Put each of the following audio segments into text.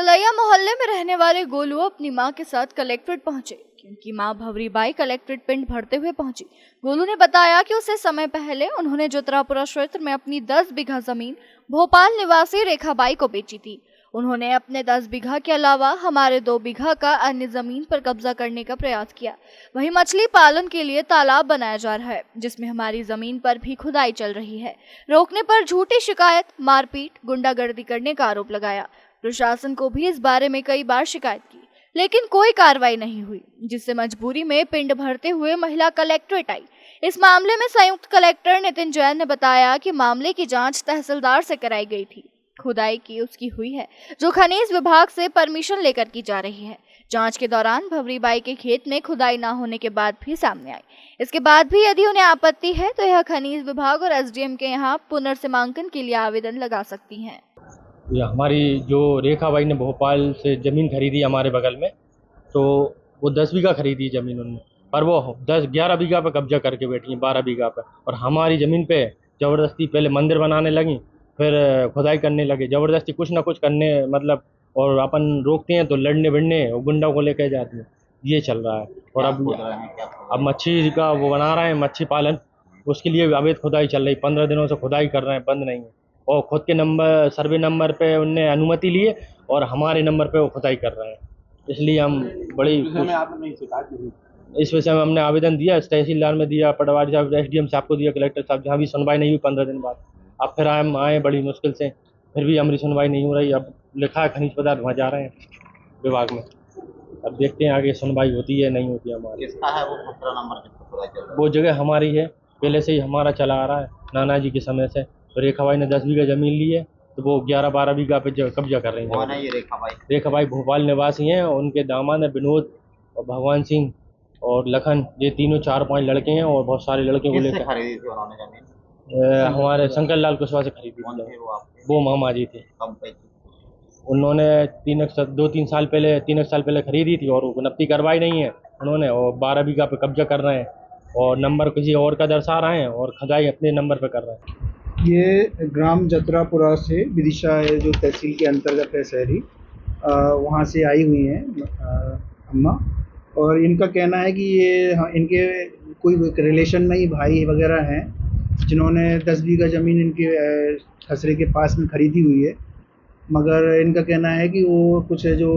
तलैया मोहल्ले में रहने वाले गोलू अपनी मां के साथ कलेक्ट्रेट पहुंचे क्योंकि मां भवरीबाई कलेक्ट्रेट पिंड भरते हुए पहुंची। गोलू ने बताया कि उससे समय पहले उन्होंने जोतरापुरा क्षेत्र में अपनी 10 बीघा जमीन भोपाल निवासी रेखाबाई को बेची थी। उन्होंने अपने 10 बीघा के अलावा हमारे 2 बीघा का अन्य जमीन पर कब्जा करने का प्रयास किया। वहीं मछली पालन के लिए तालाब बनाया जा रहा है जिसमें हमारी जमीन पर भी खुदाई चल रही है। रोकने पर झूठी शिकायत, मारपीट, गुंडागर्दी करने का आरोप लगाया। प्रशासन को भी इस बारे में कई बार शिकायत की लेकिन कोई कार्रवाई नहीं हुई, जिससे मजबूरी में पिंड भरते हुए महिला कलेक्ट्रेट आई। इस मामले में संयुक्त कलेक्टर नितिन जैन ने बताया कि मामले की जांच तहसीलदार से कराई गई थी। खुदाई की उसकी हुई है जो खनिज विभाग से परमिशन लेकर की जा रही है। जांच के दौरान भवरीबाई के खेत में खुदाई न होने के बाद भी सामने आई। इसके बाद भी यदि उन्हें आपत्ति है तो यह खनिज विभाग और एसडीएम के यहाँ पुनर्सीमांकन के लिए आवेदन लगा सकती हैं। ये हमारी जो रेखाबाई ने भोपाल से ज़मीन खरीदी हमारे बगल में, तो वो 10 बीघा खरीदी ज़मीन उन्होंने, पर वो 11 बीघा पे कब्जा करके बैठी हैं, 12 बीघा पे। और हमारी ज़मीन पे ज़बरदस्ती पहले मंदिर बनाने लगी, फिर खुदाई करने लगे, ज़बरदस्ती कुछ ना कुछ करने मतलब, और अपन रोकते हैं तो लड़ने भिड़ने और गुंडों को लेकर जाते हैं। ये चल रहा है। और अब मच्छी का वो बना रहे हैं, मच्छी पालन, उसके लिए अवैध खुदाई चल रही। 15 दिनों से खुदाई कर रहे हैं, बंद नहीं है। और खुद के नंबर, सर्वे नंबर पे उनने अनुमति लिए और हमारे नंबर पे वो खुदाई कर रहे हैं। इसलिए हम बड़ी इस विषय में हमने आवेदन दिया, तहसीलदार में दिया, पटवारी साहब, एसडीएम साहब को दिया, कलेक्टर साहब, जहाँ भी सुनवाई नहीं हुई 15 दिन बाद। अब फिर हम आए बड़ी मुश्किल से, फिर भी हमारी सुनवाई नहीं हो रही। अब लिखा है खनिज पदार्थ, वहाँ जा रहे हैं विभाग में। अब देखते हैं आगे सुनवाई होती है नहीं होती है हमारी। किसका है वो 15 नंबर? वो जगह हमारी है, पहले से ही हमारा चला आ रहा है नाना जी के समय से। तो रेखाबाई ने 10 बीघा जमीन ली है, तो वो 11-12 बीघा पे कब्जा कर रही है। कौन है ये रेखाबाई? रेखाबाई भोपाल निवासी हैं और उनके दामाद है विनोद और भगवान सिंह और लखन। ये तीनों 4-5 लड़के हैं और बहुत सारे लड़कियों को लेकर खरीदी थी उन्होंने जमीन? हमारे शंकर लाल कुशवाहा से खरीदी थी। वो मामा जी थे। कब पे? उन्होंने 2-3 साल पहले, 3 साल पहले खरीदी थी और वो नफ्ती करवाई नहीं है उन्होंने, और 12 बीघा पे कब्जा कर रहे हैं और नंबर किसी और का दर्शा रहे हैं और खुदाई अपने नंबर पे कर रहे हैं। ये ग्राम जोतरापुरा से विदिशा है, जो तहसील के अंतर्गत है शहरी, वहाँ से आई हुई हैं अम्मा। और इनका कहना है कि ये इनके कोई रिलेशन में ही भाई वगैरह हैं जिन्होंने 10 बीघा ज़मीन इनके खसरे के पास में खरीदी हुई है। मगर इनका कहना है कि वो कुछ जो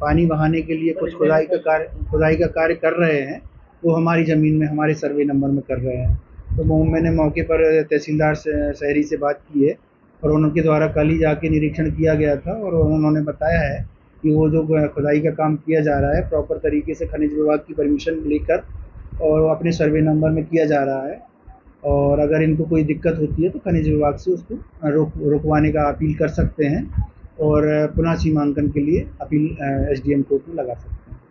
पानी बहाने के लिए कुछ खुदाई का कार्य कर रहे हैं, वो हमारी ज़मीन में, हमारे सर्वे नंबर में कर रहे हैं। तो मैंने मौके पर तहसीलदार शहरी से बात की है और उनके द्वारा कल ही जाके निरीक्षण किया गया था और उन्होंने बताया है कि वो जो खुदाई का काम किया जा रहा है प्रॉपर तरीके से खनिज विभाग की परमिशन लेकर और अपने सर्वे नंबर में किया जा रहा है। और अगर इनको कोई दिक्कत होती है तो खनिज विभाग से उसको रुकवाने का अपील कर सकते हैं और पुनः सीमांकन के लिए अपील एसडीएम कोर्ट में लगा सकते हैं।